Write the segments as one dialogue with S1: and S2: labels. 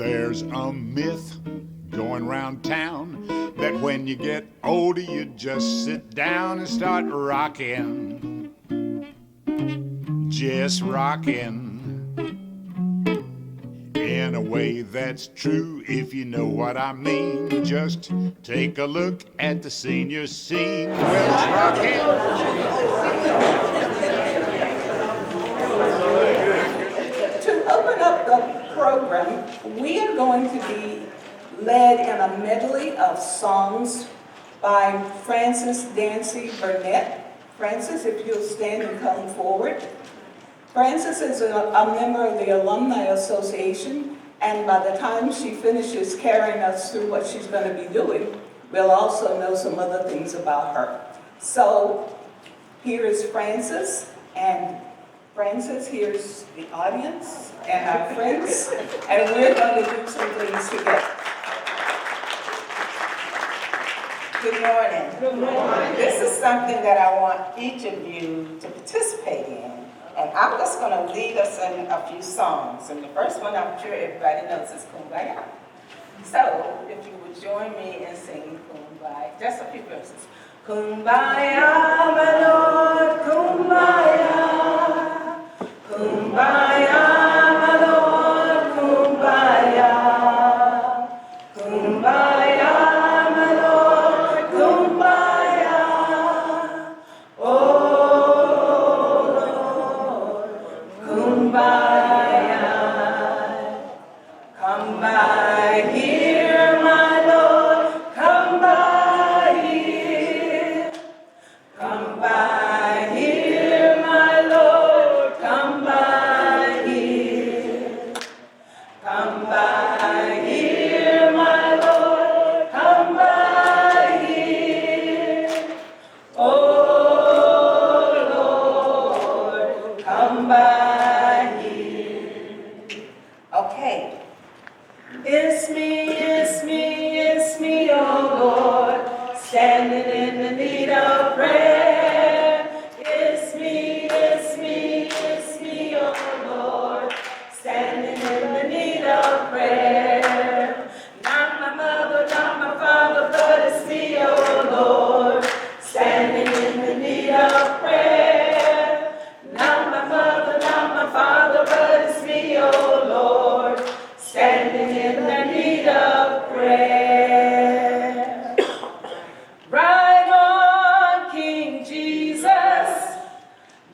S1: There's a myth going round town that when you get older you just sit down and start rocking, just rocking. In a way that's true, if you know what I mean. Just take a look at the senior scene. Well, it's rocking.
S2: To open up the program, we are going to be led in a medley of songs by Frances Dancy Burnett. Frances, if you'll stand and come forward. Frances is a member of the Alumni Association, and by the time she finishes carrying us through what she's going to be doing, we'll also know some other things about her. So here is Frances, and Frances, here's the audience and our friends, and we're going to do some things together. Good morning.
S3: Good morning.
S2: This is something that I want each of you to participate in. And I'm just going to lead us in a few songs. And the first one I'm sure everybody knows is Kumbaya. So if you would join me in singing Kumbaya, just a few verses. Kumbaya, my Lord, Kumbaya. Kumbaya, my Lord, Kumbaya. Kumbaya, my Lord, Kumbaya. Kumbaya, come by here, my Lord, come by here. Come by here, my Lord, come by here. Come by here, my Lord, come by here. Oh Lord, come by. Okay. It's me, oh Lord, standing in the need of prayer. It's me, oh Lord, standing in the need of prayer. Not my mother, not my father, but it's me, oh Lord, standing in the need of prayer. Not my mother, not my father, but it's me, oh Lord, standing in the need of prayer. Ride on, King Jesus,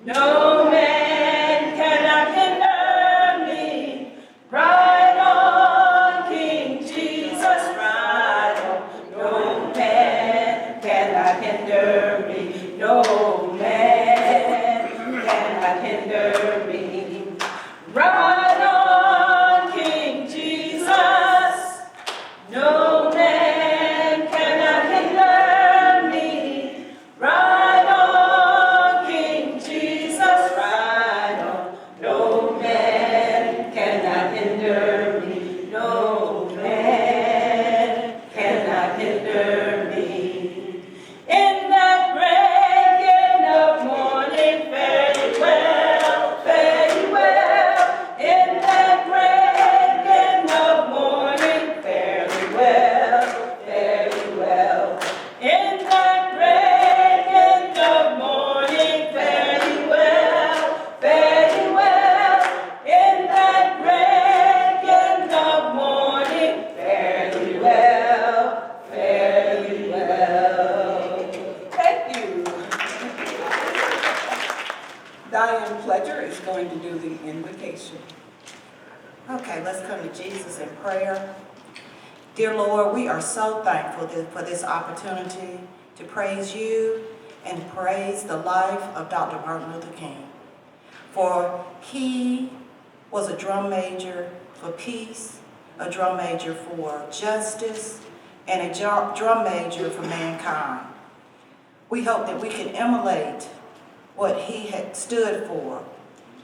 S2: no man cannot hinder me. Ride on, King Jesus, ride on, no man cannot hinder me. No man cannot hinder me. Ride on, King Jesus, no man cannot hinder me. Ride on, King Jesus, ride on, no man cannot hinder me. No man cannot hinder me. In that breaking of morning, fare you well, fare you well. In that breaking of morning, fare you well, fare you well. In that breaking of morning, fare you well, fare you well. In that breaking of morning, fare you well, fare you well. Thank you. Diane Pledger is going to do the invocation. Okay, let's come to Jesus in prayer. Dear Lord, we are so thankful for this opportunity to praise you and praise the life of Dr. Martin Luther King. For he was a drum major for peace, a drum major for justice, and a drum major for mankind. We hope that we can emulate what he had stood for,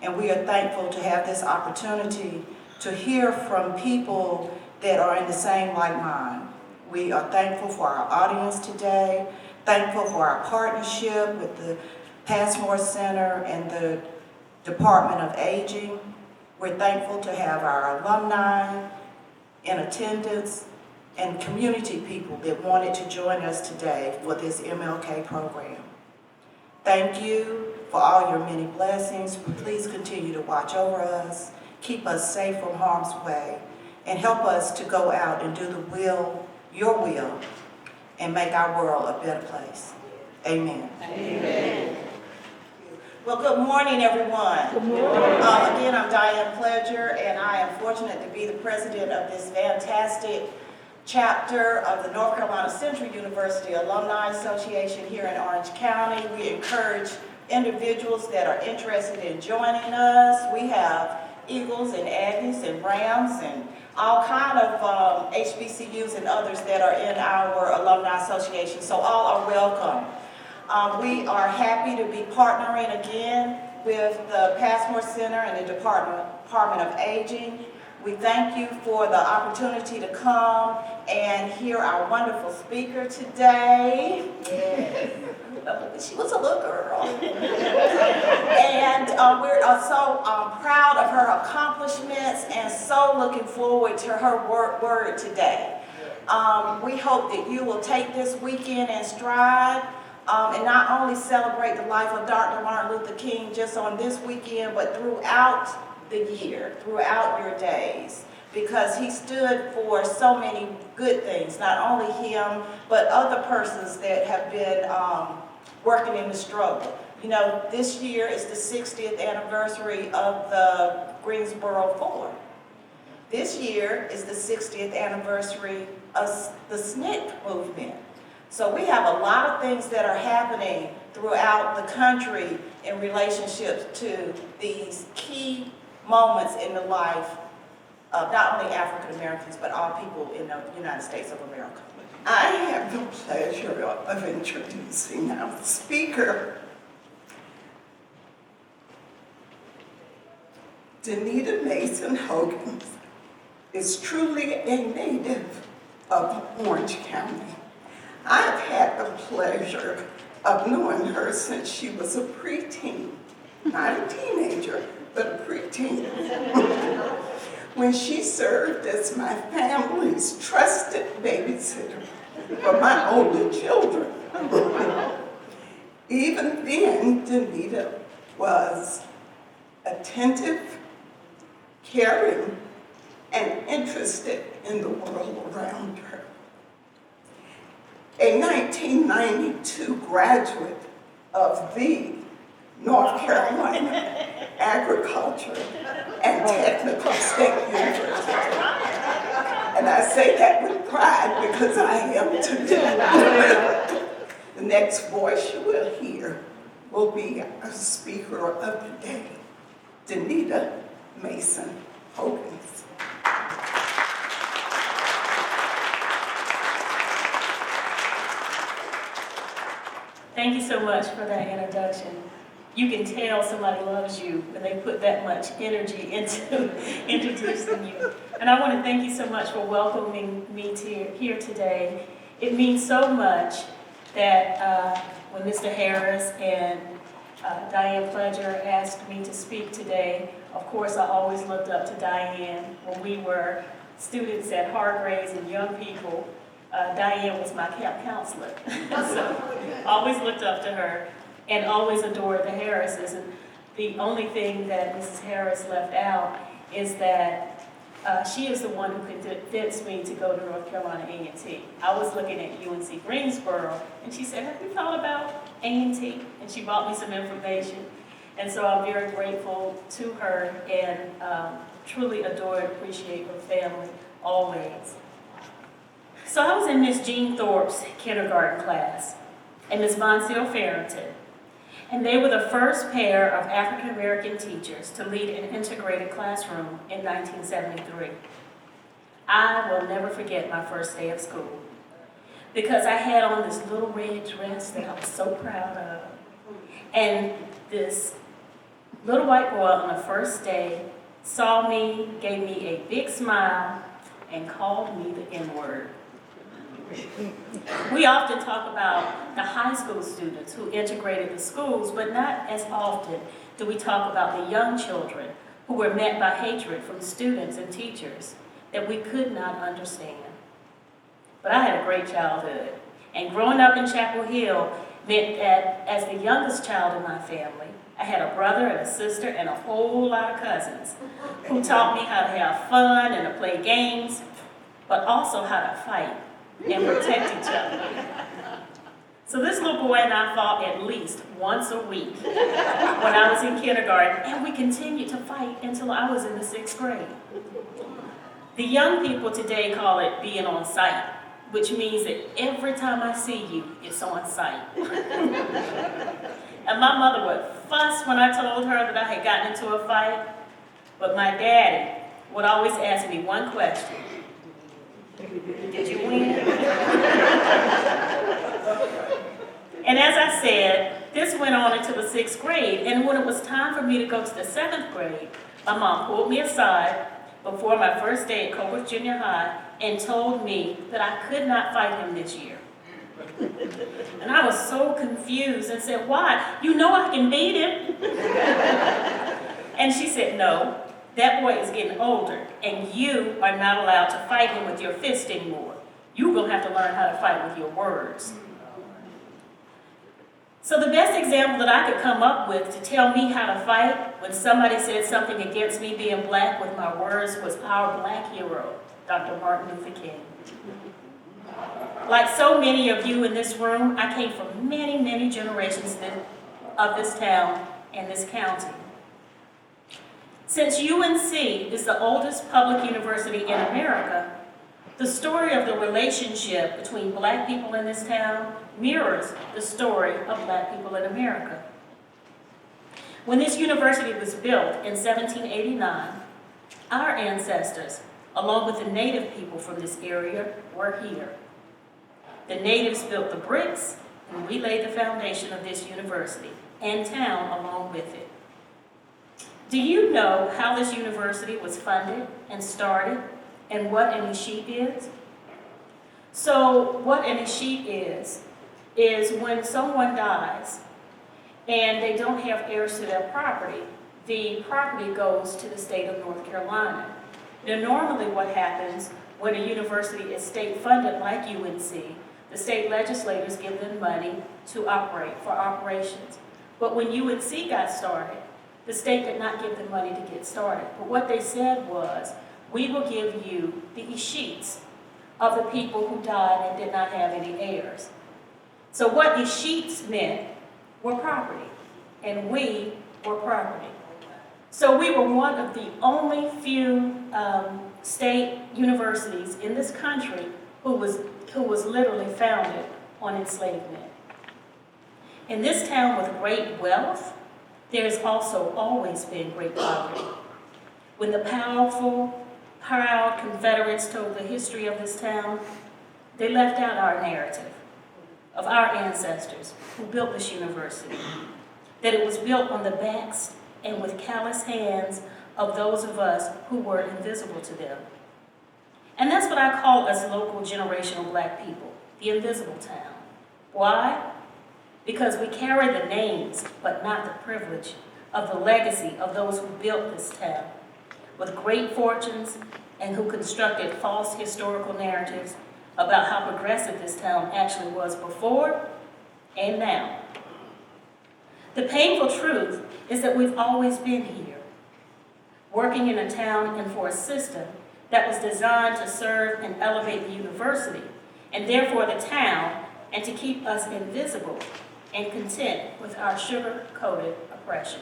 S2: and we are thankful to have this opportunity to hear from people that are in the same like mind. We are thankful for our audience today, thankful for our partnership with the Passmore Center and the Department of Aging. We're thankful to have our alumni in attendance, and community people that wanted to join us today for this MLK program. Thank you for all your many blessings. Please continue to watch over us, keep us safe from harm's way, and help us to go out and do your will, and make our world a better place. Amen.
S3: Amen.
S2: Well, good morning, everyone.
S3: Good morning.
S2: Again, I'm Diane Pledger, and I am fortunate to be the president of this fantastic chapter of the North Carolina Central University Alumni Association here in Orange County. We encourage individuals that are interested in joining us. We have Eagles and Aggies and Rams and all kind of HBCUs and others that are in our Alumni Association, so all are welcome. We are happy to be partnering again with the Passmore Center and the Department of Aging. We thank you for the opportunity to come and hear our wonderful speaker today. She was a little girl. And we're so proud of her accomplishments and so looking forward to her word today. We hope that you will take this weekend in stride and not only celebrate the life of Dr. Martin Luther King just on this weekend, but throughout the year, throughout your days, because he stood for so many good things, not only him, but other persons that have been working in the struggle. You know, this year is the 60th anniversary of the Greensboro 4. This year is the 60th anniversary of the SNCC movement. So we have a lot of things that are happening throughout the country in relationship to these key moments in the life of not only African Americans, but all people in the United States of America. I have the pleasure of introducing our speaker, Danita Mason Hogan is truly a native of Orange County. I've had the pleasure of knowing her since she was a preteen, not a teenager, but a preteen. When she served as my family's trusted babysitter for my older children. Even then, Danita was attentive, caring, and interested in the world around her. A 1992 graduate of the North Carolina Agriculture and Technical State University. And I say that with pride because I am today. The next voice you will hear will be our speaker of the day, Danita Mason Hogan.
S3: Thank you so much for that introduction. You can tell somebody loves you when they put that much energy into introducing you. And I want to thank you so much for welcoming me here today. It means so much that when Mr. Harris and Diane Pledger asked me to speak today, of course I always looked up to Diane when we were students at Hargraves and young people. Diane was my camp counselor. So always looked up to her and always adored the Harrises. And the only thing that Mrs. Harris left out is that she is the one who convinced me to go to North Carolina A&T. I was looking at UNC Greensboro, and she said, have you thought about A&T? And she brought me some information. And so I'm very grateful to her and truly adore and appreciate her family always. So I was in Miss Jean Thorpe's kindergarten class, and Miss Vonsil Farrington, and they were the first pair of African American teachers to lead an integrated classroom in 1973. I will never forget my first day of school because I had on this little red dress that I was so proud of, and this little white boy on the first day saw me, gave me a big smile, and called me the N-word. We often talk about the high school students who integrated the schools, but not as often do we talk about the young children who were met by hatred from students and teachers that we could not understand. But I had a great childhood. And growing up in Chapel Hill meant that as the youngest child in my family, I had a brother and a sister and a whole lot of cousins who taught me how to have fun and to play games, but also how to fight and protect each other. So this little boy and I fought at least once a week when I was in kindergarten, and we continued to fight until I was in the 6th grade. The young people today call it being on sight, which means that every time I see you, it's on sight. And my mother would fuss when I told her that I had gotten into a fight, but my daddy would always ask me one question. Did you win? And as I said, this went on into the 6th grade, and when it was time for me to go to the 7th grade, my mom pulled me aside before my first day at Coburg Junior High and told me that I could not fight him this year. And I was so confused and said, "Why? You know I can beat him." And she said, "No, that boy is getting older, and you are not allowed to fight him with your fist anymore. You're going to have to learn how to fight with your words." So the best example that I could come up with to tell me how to fight when somebody said something against me being black with my words was our black hero, Dr. Martin Luther King. Like so many of you in this room, I came from many, many generations of this town and this county. Since UNC is the oldest public university in America, the story of the relationship between black people in this town mirrors the story of black people in America. When this university was built in 1789, our ancestors, along with the native people from this area, were here. The natives built the bricks, and we laid the foundation of this university and town along with it. Do you know how this university was funded and started and what an escheat is? So what an escheat is when someone dies and they don't have heirs to their property, the property goes to the state of North Carolina. Now normally what happens when a university is state funded like UNC, the state legislators give them money to operate for operations. But when UNC got started, the state did not give them money to get started. But what they said was, we will give you the escheats of the people who died and did not have any heirs. So what escheats meant were property, and we were property. So we were one of the only few state universities in this country who was literally founded on enslavement. In this town with great wealth, there has also always been great poverty. When the powerful, proud Confederates told the history of this town, they left out our narrative of our ancestors who built this university, that it was built on the backs and with callous hands of those of us who were invisible to them. And that's what I call us local generational black people, the invisible town. Why? Because we carry the names, but not the privilege of the legacy of those who built this town with great fortunes and who constructed false historical narratives about how progressive this town actually was before and now. The painful truth is that we've always been here, working in a town and for a system that was designed to serve and elevate the university, and therefore the town, and to keep us invisible and content with our sugar-coated oppression.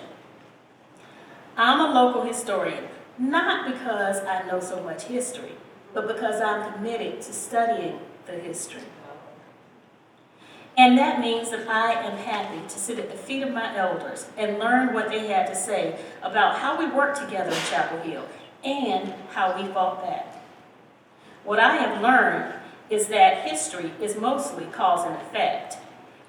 S3: I'm a local historian, not because I know so much history, but because I'm committed to studying the history. And that means that I am happy to sit at the feet of my elders and learn what they had to say about how we worked together in Chapel Hill and how we fought back. What I have learned is that history is mostly cause and effect,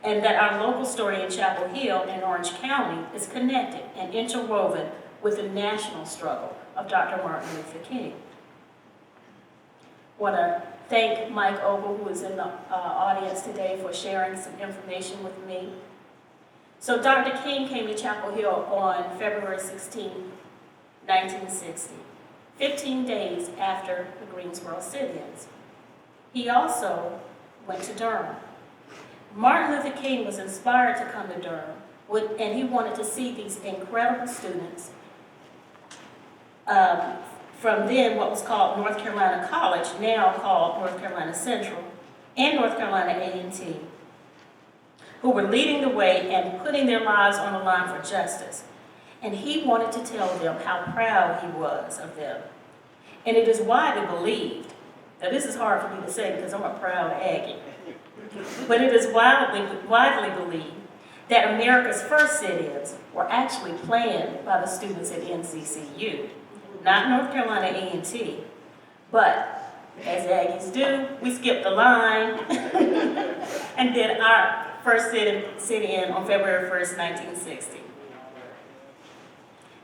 S3: and that our local story in Chapel Hill and Orange County is connected and interwoven with the national struggle of Dr. Martin Luther King. I want to thank Mike Ogle, who is in the audience today, for sharing some information with me. So Dr. King came to Chapel Hill on February 16, 1960. 15 days after the Greensboro sit-ins. He also went to Durham. Martin Luther King was inspired to come to Durham, and he wanted to see these incredible students from then what was called North Carolina College, now called North Carolina Central, and North Carolina A&T, who were leading the way and putting their lives on the line for justice. And he wanted to tell them how proud he was of them. And it is widely believed, now this is hard for me to say because I'm a proud Aggie, but it is widely believed that America's first sit-ins were actually planned by the students at NCCU, not North Carolina A&T, but as Aggies do, we skipped the line and did our first sit-in on February 1st, 1960.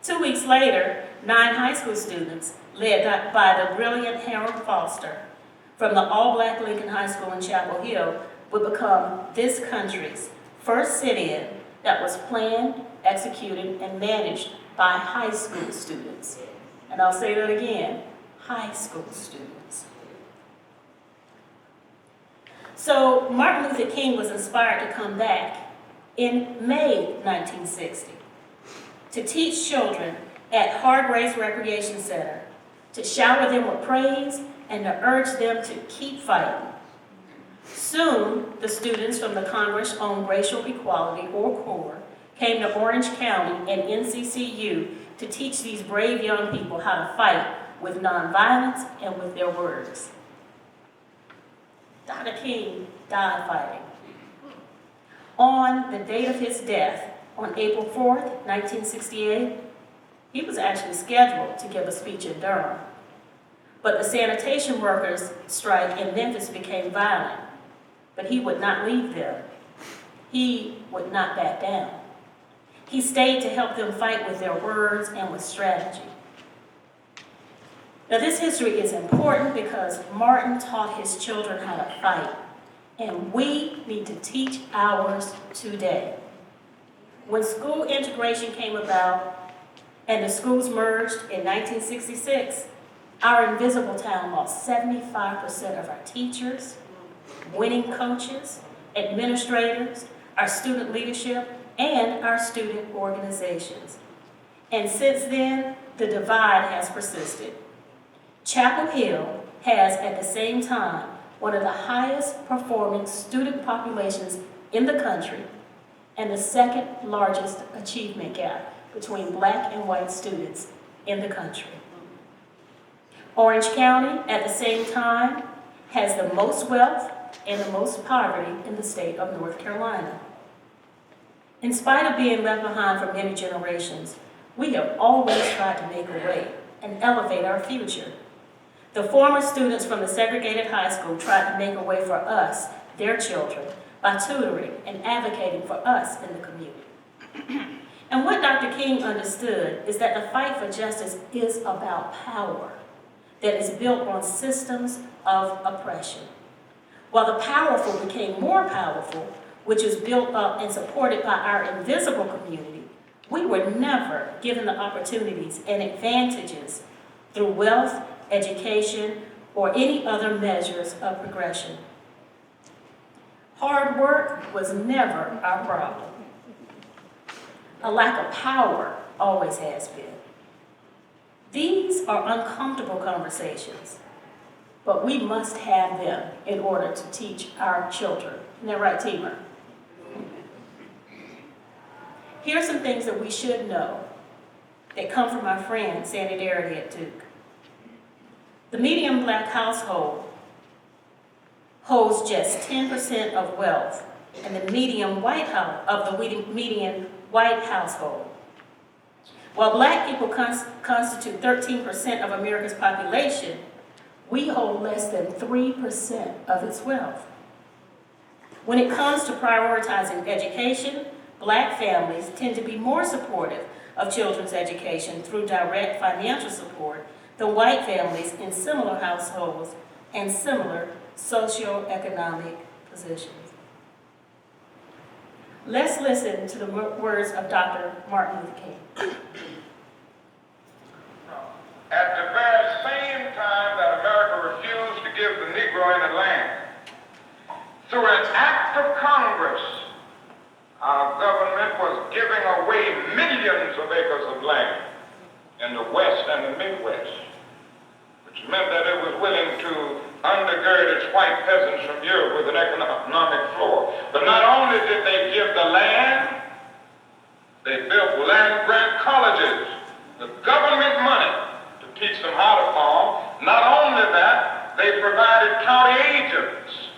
S3: 2 weeks later, 9 high school students, led by the brilliant Harold Foster from the all-black Lincoln High School in Chapel Hill, would become this country's first sit-in that was planned, executed, and managed by high school students. And I'll say that again, high school students. So Martin Luther King was inspired to come back in May 1960 to teach children at Hard Race Recreation Center, to shower them with praise and to urge them to keep fighting. Soon, the students from the Congress on Racial Equality, or CORE, came to Orange County and NCCU to teach these brave young people how to fight with nonviolence and with their words. Dr. King died fighting. On the date of his death, on April 4th, 1968, he was actually scheduled to give a speech in Durham. But the sanitation workers' strike in Memphis became violent. But he would not leave them. He would not back down. He stayed to help them fight with their words and with strategy. Now, this history is important because Martin taught his children how to fight, and we need to teach ours today. When school integration came about and the schools merged in 1966, our invisible town lost 75% of our teachers, winning coaches, administrators, our student leadership, and our student organizations. And since then, the divide has persisted. Chapel Hill has, at the same time, one of the highest performing student populations in the country and the second largest achievement gap between black and white students in the country. Orange County, at the same time, has the most wealth and the most poverty in the state of North Carolina. In spite of being left behind for many generations, we have always tried to make a way and elevate our future. The former students from the segregated high school tried to make a way for us, their children, by tutoring and advocating for us in the community. And what Dr. King understood is that the fight for justice is about power that is built on systems of oppression. While the powerful became more powerful, which is built up and supported by our invisible community, we were never given the opportunities and advantages through wealth, education, or any other measures of progression. Hard work was never our problem. A lack of power always has been. These are uncomfortable conversations, but we must have them in order to teach our children. Isn't that right, Teamer? Here are some things that we should know that come from our friend Sandy Darity at Duke. The median black household holds just 10% of wealth, and the median white household. While black people constitute 13% of America's population, we hold less than 3% of its wealth. When it comes to prioritizing education, black families tend to be more supportive of children's education through direct financial support than white families in similar households and similar socioeconomic positions. Let's listen to the words of Dr. Martin Luther King.
S4: At the very the West and the Midwest, which meant that it was willing to undergird its white peasants from Europe with an economic floor. But not only did they give the land, they built land-grant colleges with government money to teach them how to farm. Not only that, they provided county agents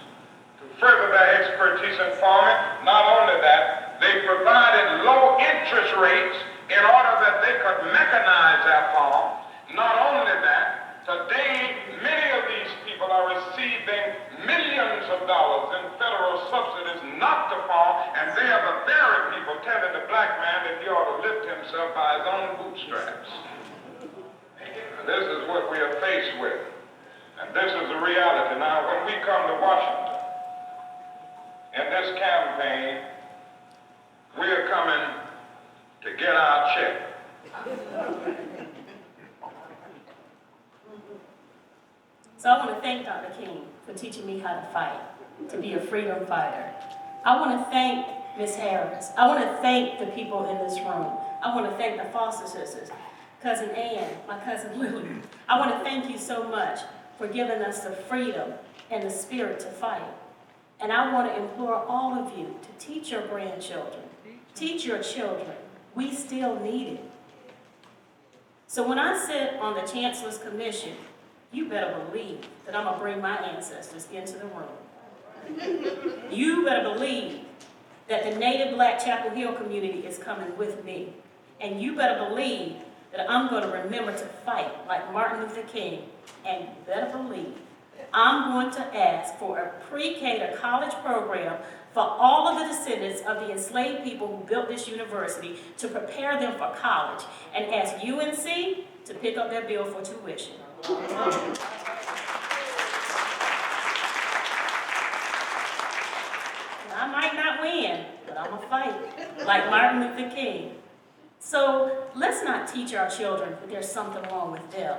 S4: to further their expertise in farming. Not only that, they provided low interest rates in order that they could mechanize their farm. Not only that, today many of these people are receiving millions of dollars in federal subsidies not to farm, and they are the very people telling the black man that he ought to lift himself by his own bootstraps. This is what we are faced with, and this is the reality. Now, when we come to Washington in this campaign, we are coming to get our check.
S3: So I want to thank Dr. King for teaching me how to fight, to be a freedom fighter. I want to thank Ms. Harris. I want to thank the people in this room. I want to thank the foster sisters, Cousin Ann, my cousin Lily. I want to thank you so much for giving us the freedom and the spirit to fight. And I want to implore all of you to teach your grandchildren, teach your children. We still need it. So when I sit on the Chancellor's Commission, you better believe that I'm going to bring my ancestors into the room. You better believe that the native black Chapel Hill community is coming with me. And you better believe that I'm going to remember to fight like Martin Luther King. And you better believe I'm going to ask for a pre-K to college program for all of the descendants of the enslaved people who built this university to prepare them for college, and ask UNC to pick up their bill for tuition. I might not win, but I'm going to fight like Martin Luther King. So let's not teach our children that there's something wrong with them.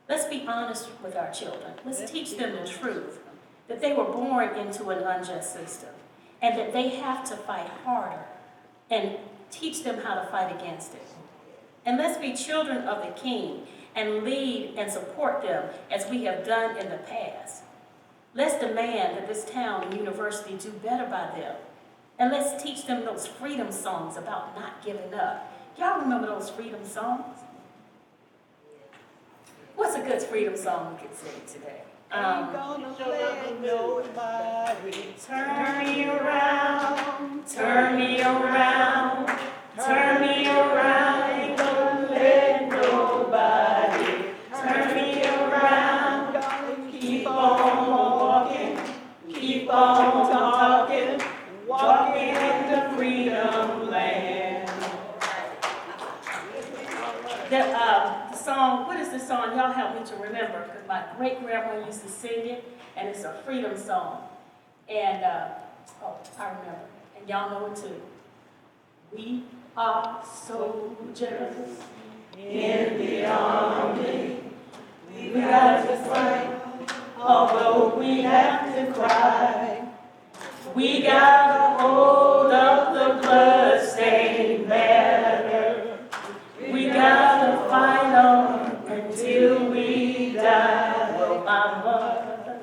S3: Let's be honest with our children. Let's teach them the truth, that they were born into an unjust system, and that they have to fight harder, and teach them how to fight against it. And let's be children of the King and lead and support them as we have done in the past. Let's demand that this town and university do better by them. And let's teach them those freedom songs about not giving up. Y'all remember those freedom songs? What's a good freedom song we could sing today?
S5: Ain't gonna let nobody
S3: Turn me around, turn me around, turn me around. Ain't gonna let nobody turn me around. Keep on walking, keep on talking, walking in the freedom land. The song, what is the song? Y'all help me to remember, because my great-grandma used to sing it, and it's a freedom song. And, I remember, and y'all know it too. We are soldiers in the army. We got to fight, although we have to cry. We got to hold up the blood-stained banner. We got to fight on until we die. Well, my mother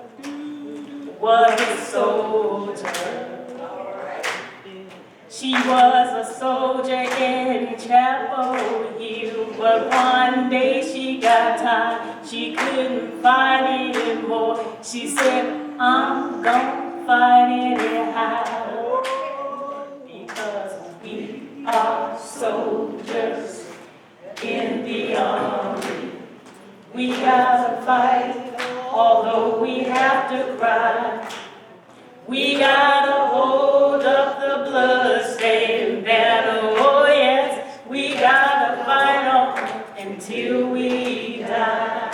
S3: was a soldier. She was a soldier in Chapel Hill, but one day she got tired. She couldn't fight anymore. She said, I'm gonna fight anyhow, because we are soldiers in the army. We gotta fight, although we have to cry. We gotta hold up the blood-stained banner. Oh yes, we gotta fight on until we die.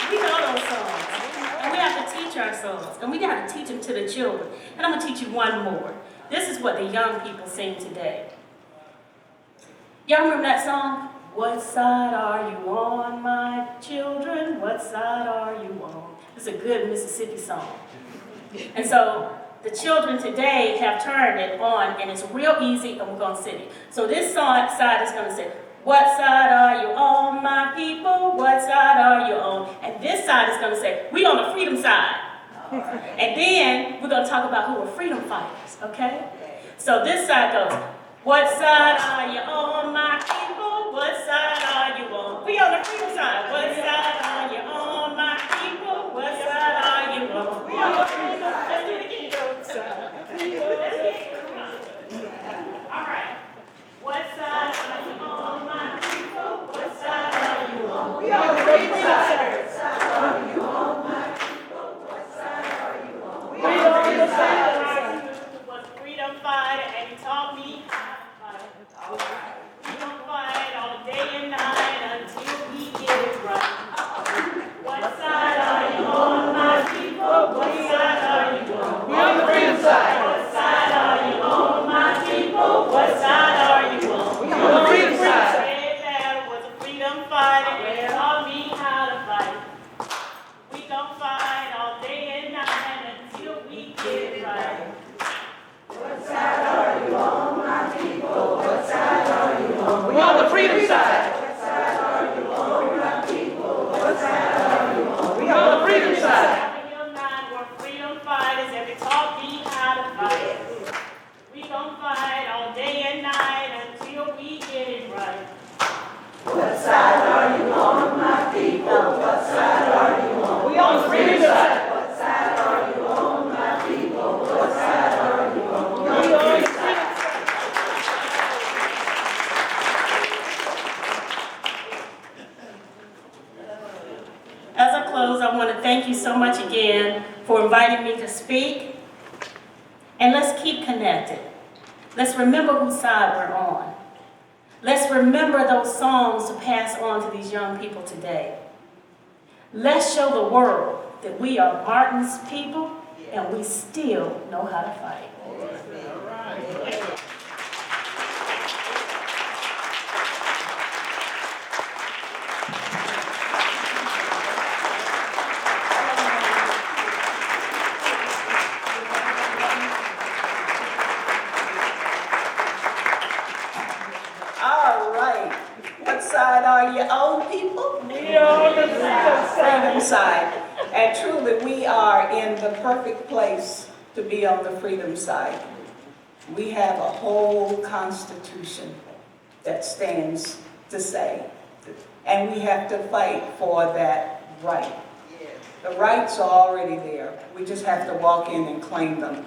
S3: We know those songs, and we have to teach our songs, and we gotta teach them to the children. And I'm gonna teach you one more. This is what the young people sing today. Y'all remember that song? What side are you on, my children? What side are you on? It's a good Mississippi song. And so the children today have turned it on, and it's real easy, and we're going to sing it. So this side is going to say, what side are you on, my people? What side are you on? And this side is going to say, we on the freedom side. And then we're going to talk about who are freedom fighters, okay? So this side goes, what side are you on, my people? What side are you on? We on the freedom side. What side are you on, my people? What side are you on? We on the freedom side. Let's do it again. All right. What side are you on, my people? What side are you on? We on the freedom side. What side are you on, my people? What side are you on? We on the freedom side. Was freedom fighter, and he taught me how to fight. All right. We gon' fight all day and night until we get it right. What side are you on, my people? What side are you on? We on the freedom side. What side are you on, my people? What side are you on? We on the freedom side. Red Dad was a freedom fighter, and he taught me how to fight. We gon' fight all day and night until we get it right. What side are you on, my people? What side are you on?
S5: We on the freedom side.
S3: What side are you on, my people? What side are you on?
S5: We on the freedom side.
S3: 709 were freedom fighters, and they taught me how to fight. We gon' fight all day and night until we get it right.
S2: What side are you on, my people? What side are you on?
S5: We on the freedom side.
S2: What side are you on, my people? What side are you on?
S5: We on the freedom side.
S3: As I close, I want to thank you so much again for inviting me to speak. And let's keep connected. Let's remember whose side we're on. Let's remember those songs to pass on to these young people today. Let's show the world that we are Martin's people and we still know how to fight.
S2: All right. What side are you on, people?
S5: We on the freedom side.
S2: Freedom side. And truly, we are in the perfect place to be on the freedom side. We have a whole constitution that stands to say, and we have to fight for that right. The rights are already there. We just have to walk in and claim them.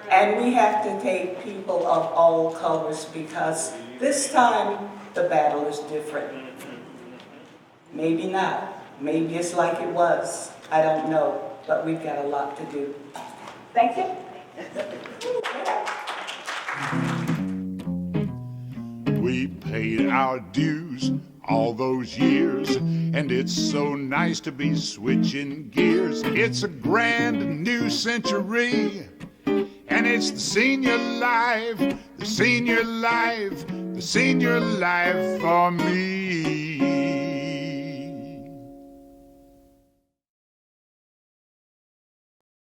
S2: And we have to take people of all colors because this time the battle is different. Maybe not. Maybe it's like it was. I don't know. But we've got a lot to do. Thank you.
S1: We paid our dues all those years, and it's so nice to be switching gears. It's a grand new century, and it's the senior life, the senior life, the senior life for me.